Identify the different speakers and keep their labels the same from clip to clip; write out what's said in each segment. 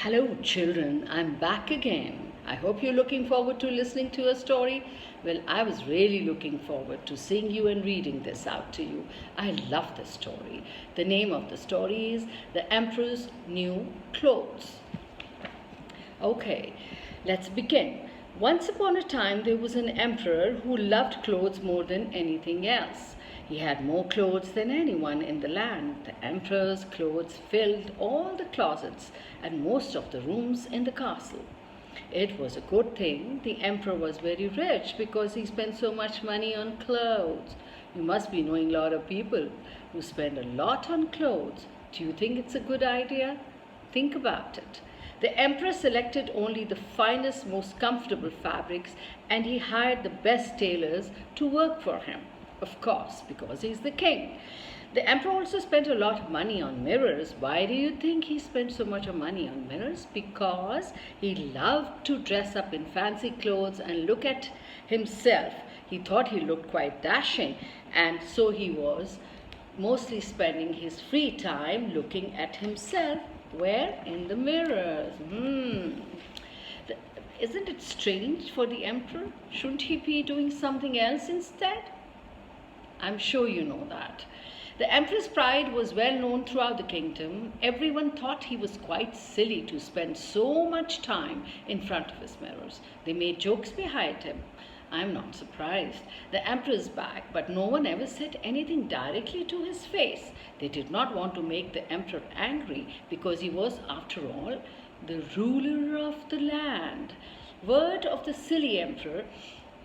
Speaker 1: Hello, children. I'm back again. I hope you're looking forward to listening to a story. Well, I was really looking forward to seeing you and reading this out to you. I love this story. The name of the story is The Emperor's New Clothes. Okay, let's begin. Once upon a time, there was an emperor who loved clothes more than anything else. He had more clothes than anyone in the land. The emperor's clothes filled all the closets and most of the rooms in the castle. It was a good thing the emperor was very rich because he spent so much money on clothes. You must be knowing a lot of people who spend a lot on clothes. Do you think it's a good idea? Think about it. The emperor selected only the finest, most comfortable fabrics, and he hired the best tailors to work for him. Of course, because he's the king. The emperor also spent a lot of money on mirrors. Why do you think he spent so much money on mirrors? Because he loved to dress up in fancy clothes and look at himself. He thought he looked quite dashing, and so he was mostly spending his free time looking at himself. Where? In the mirrors. Isn't it strange for the emperor? Shouldn't he be doing something else instead? I'm sure you know that. The emperor's pride was well known throughout the kingdom. Everyone thought he was quite silly to spend so much time in front of his mirrors. They made jokes behind him. I'm not surprised. The emperor is back, but no one ever said anything directly to his face. They did not want to make the emperor angry because he was, after all, the ruler of the land. Word of the silly emperor,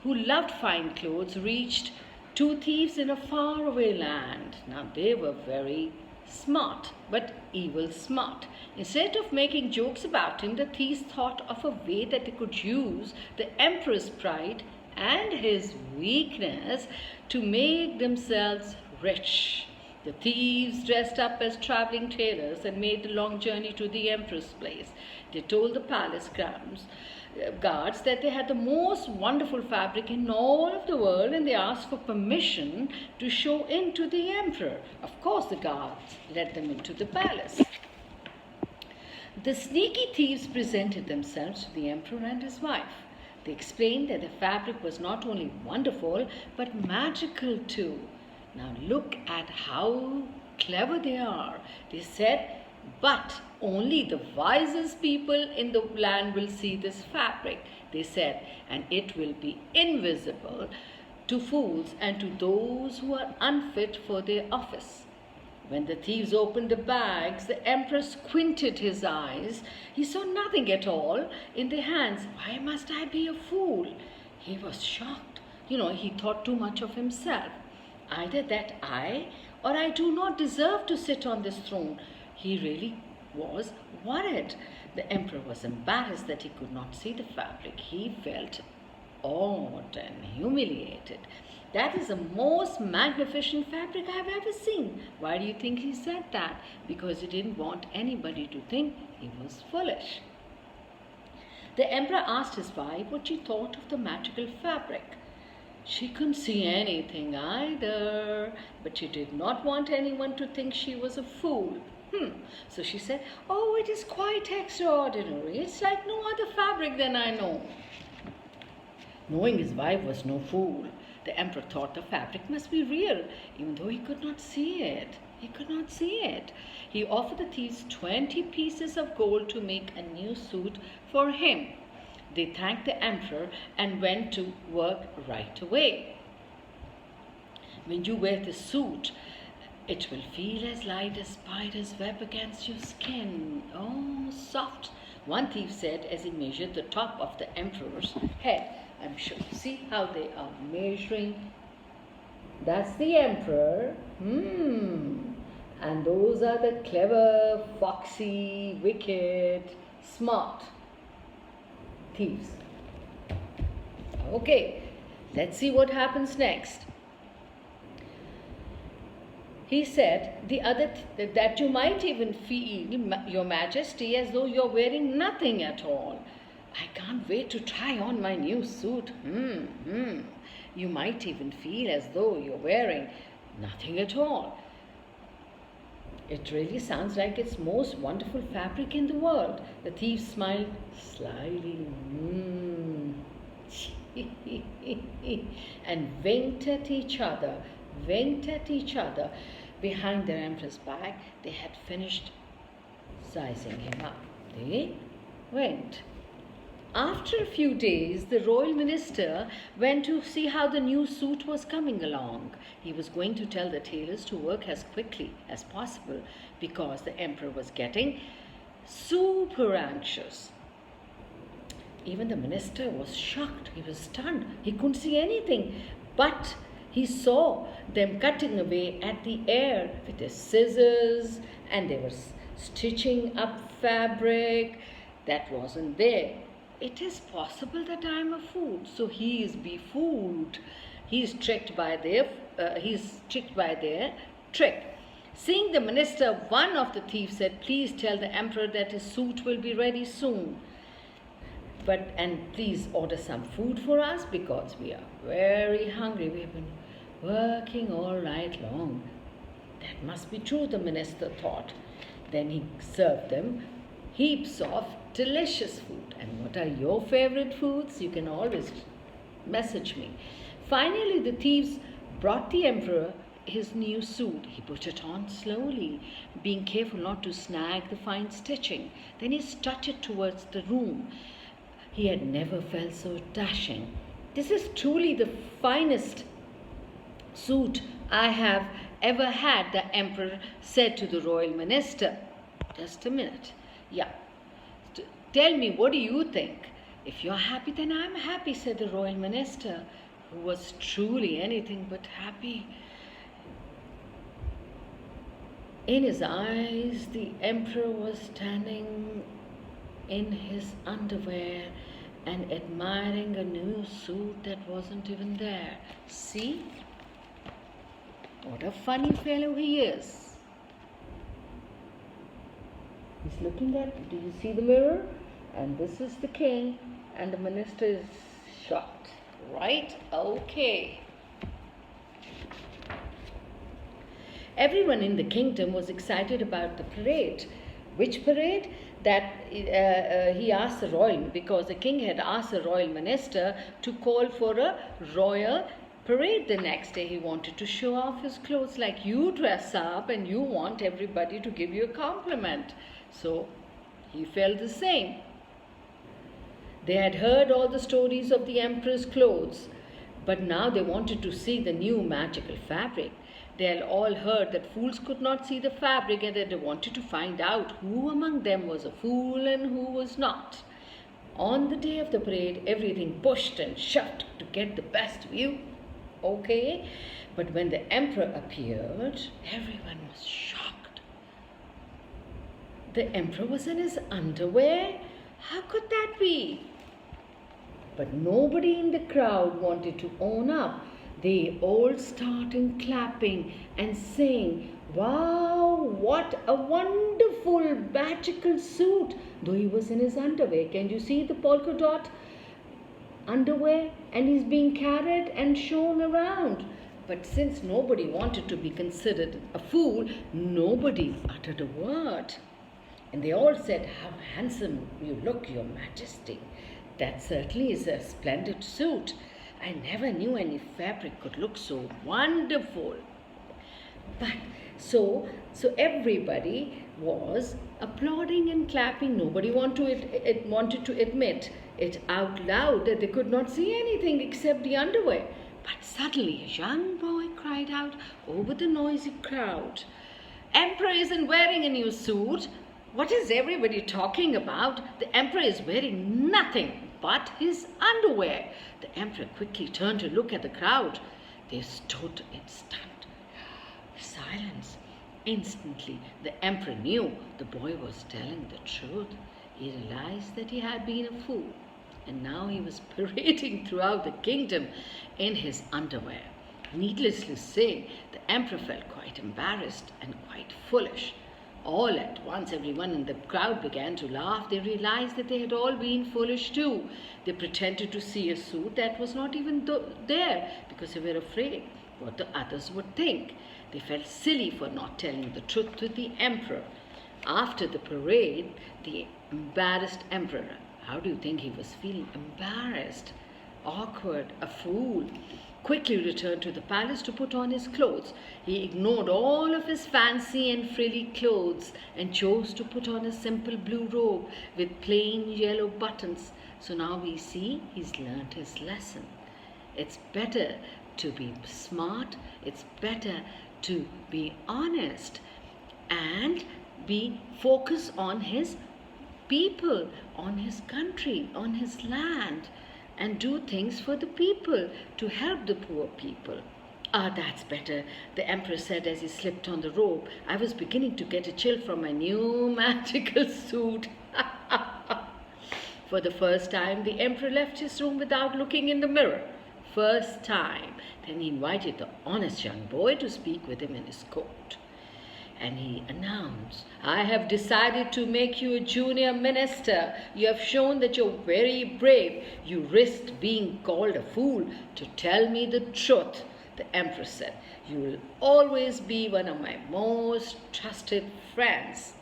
Speaker 1: who loved fine clothes, reached two thieves in a faraway land. Now they were very smart, but evil smart. Instead of making jokes about him, the thieves thought of a way that they could use the emperor's pride and his weakness to make themselves rich. The thieves dressed up as traveling tailors and made the long journey to the emperor's place. They told the palace guards that they had the most wonderful fabric in all of the world, and they asked for permission to show in to the emperor. Of course, the guards let them into the palace. The sneaky thieves presented themselves to the emperor and his wife. They explained that the fabric was not only wonderful, but magical too. Now look at how clever they are. They said, but only the wisest people in the land will see this fabric. They said, and it will be invisible to fools and to those who are unfit for their office. When the thieves opened the bags, the emperor squinted his eyes. He saw nothing at all in their hands. Why must I be a fool? He was shocked. He thought too much of himself. Either that I or I do not deserve to sit on this throne. He really was worried. The emperor was embarrassed that he could not see the fabric. He felt awed and humiliated. That is the most magnificent fabric I have ever seen. Why do you think he said that? Because he didn't want anybody to think he was foolish. The emperor asked his wife what she thought of the magical fabric. She couldn't see anything either, but she did not want anyone to think she was a fool. So she said, oh, it is quite extraordinary. It's like no other fabric than I know. Knowing his wife was no fool, the emperor thought the fabric must be real, even though he could not see it. He could not see it. He offered the thieves 20 pieces of gold to make a new suit for him. They thanked the emperor and went to work right away. When you wear this suit, it will feel as light as spider's web against your skin. Oh, soft. One thief said as he measured the top of the emperor's head. I'm sure. See how they are measuring. That's the emperor. And those are the clever, foxy, wicked, smart thieves. Okay, let's see what happens next. He said, that you might even feel, Your Majesty, as though you're wearing nothing at all. I can't wait to try on my new suit. You might even feel as though you're wearing nothing at all. It really sounds like it's most wonderful fabric in the world. The thief smiled slyly. And winked at each other, Behind their emperor's back, they had finished sizing him up. They went. After a few days, the royal minister went to see how the new suit was coming along. He was going to tell the tailors to work as quickly as possible because the emperor was getting super anxious. Even the minister was shocked. He was stunned. He couldn't see anything. But he saw them cutting away at the air with their scissors, and they were stitching up fabric that wasn't there. It is possible that I am a fool. So he is befooled. He is tricked by their trick. Seeing the minister, one of the thieves said, "Please tell the emperor that his suit will be ready soon. And please order some food for us because we are very hungry. We have been working all night long." That must be true, the minister thought. Then he served them heaps of delicious food. And what are your favorite foods? You can always message me. Finally, the thieves brought the emperor his new suit. He put it on slowly, being careful not to snag the fine stitching. Then he strutted towards the room. He had never felt so dashing. "This is truly the finest suit I have ever had," the emperor said to the royal minister. "Just a minute. Yeah. Tell me, what do you think?" "If you're happy, then I'm happy," said the royal minister, who was truly anything but happy. In his eyes, the emperor was standing in his underwear and admiring a new suit that wasn't even there. See? What a funny fellow he is. He's looking at, do you see the mirror? And this is the king, and the minister is shocked, right? Okay. Everyone in the kingdom was excited about the parade. Which parade? That he asked the royal, because the king had asked the royal minister to call for a royal parade the next day. He wanted to show off his clothes, like you dress up and you want everybody to give you a compliment. So he felt the same. They had heard all the stories of the emperor's clothes, but now they wanted to see the new magical fabric. They had all heard that fools could not see the fabric, and that they wanted to find out who among them was a fool and who was not. On the day of the parade, everything pushed and shoved to get the best view. Okay? But when the emperor appeared, everyone was shocked. The emperor was in his underwear? How could that be? But nobody in the crowd wanted to own up. They all started clapping and saying, "Wow, what a wonderful magical suit," though he was in his underwear. Can you see the polka dot underwear? And he's being carried and shown around. But since nobody wanted to be considered a fool, nobody uttered a word. And they all said, "How handsome you look, Your Majesty. That certainly is a splendid suit. I never knew any fabric could look so wonderful." But so everybody was applauding and clapping. Nobody wanted to admit it out loud that they could not see anything except the underwear. But suddenly a young boy cried out over the noisy crowd, "Emperor isn't wearing a new suit. What is everybody talking about? The emperor is wearing nothing but his underwear." The emperor quickly turned to look at the crowd. They stood in stunned silence. Instantly, the emperor knew the boy was telling the truth. He realized that he had been a fool, and now he was parading throughout the kingdom in his underwear. Needless to say, the emperor felt quite embarrassed and quite foolish. All at once, everyone in the crowd began to laugh. They realized that they had all been foolish too. They pretended to see a suit that was not even there because they were afraid what the others would think. They felt silly for not telling the truth to the emperor. After the parade, the embarrassed emperor, how do you think he was feeling? Embarrassed, awkward, a fool, quickly returned to the palace to put on his clothes. He ignored all of his fancy and frilly clothes and chose to put on a simple blue robe with plain yellow buttons. So now we see he's learned his lesson. It's better to be smart, it's better to be honest and be focused on his people, on his country, on his land, and do things for the people to help the poor people. Ah, that's better, the emperor said as he slipped on the robe. I was beginning to get a chill from my new magical suit. For the first time, the emperor left his room without looking in the mirror. First time. Then he invited the honest young boy to speak with him in his court. And he announced, I have decided to make you a junior minister. You have shown that you're very brave. You risked being called a fool to tell me the truth. The emperor said, you will always be one of my most trusted friends.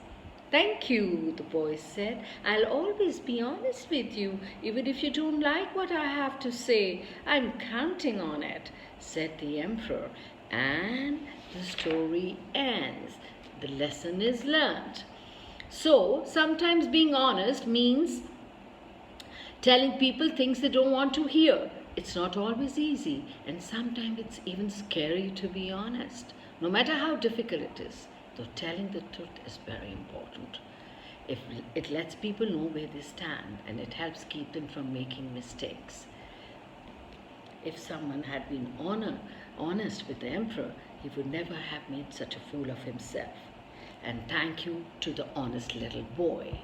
Speaker 1: Thank you, the boy said. I'll always be honest with you, even if you don't like what I have to say. I'm counting on it, said the emperor. And the story ends. The lesson is learned. So, sometimes being honest means telling people things they don't want to hear. It's not always easy, and sometimes it's even scary to be honest. No matter how difficult it is, though telling the truth is very important. If it lets people know where they stand, and it helps keep them from making mistakes. If someone had been honest with the emperor, he would never have made such a fool of himself. And thank you to the honest little boy.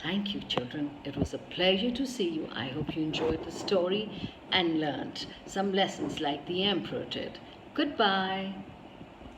Speaker 1: Thank you, children. It was a pleasure to see you. I hope you enjoyed the story and learned some lessons like the emperor did. Goodbye.